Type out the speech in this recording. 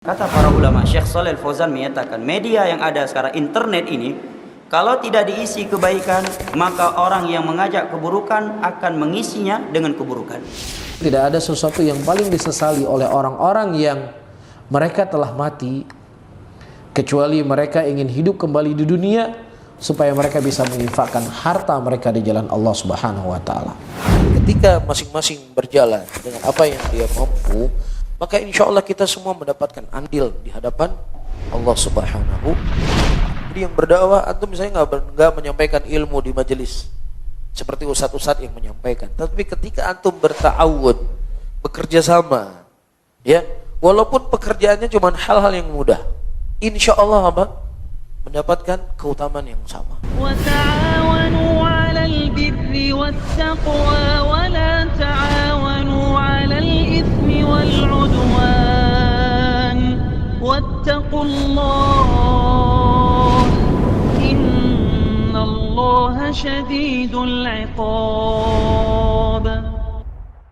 Kata para ulama, Syekh Shalih Al-Fauzan menyatakan media yang ada sekarang, internet ini, kalau tidak diisi kebaikan, maka orang yang mengajak keburukan akan mengisinya dengan keburukan. Tidak ada sesuatu yang paling disesali oleh orang-orang yang mereka telah mati, kecuali mereka ingin hidup kembali di dunia supaya mereka bisa menginfakkan harta mereka di jalan Allah Subhanahu wa taala. Ketika masing-masing berjalan dengan apa yang dia mampu, maka insya Allah kita semua mendapatkan andil di hadapan Allah Subhanahu. Jadi yang berdakwah, antum misalnya nggak menyampaikan ilmu di majelis seperti ustadz-ustadz yang menyampaikan, tapi ketika antum berta'awun, bekerja sama, ya, walaupun pekerjaannya cuma hal-hal yang mudah, insya Allah apa? Mendapatkan keutamaan yang sama. Wa ta'awanu 'alal birri wattaqwa wa la ta'awanu 'alal itsmi wal 'udwan wattaqullah innallaha syadidul 'iqab.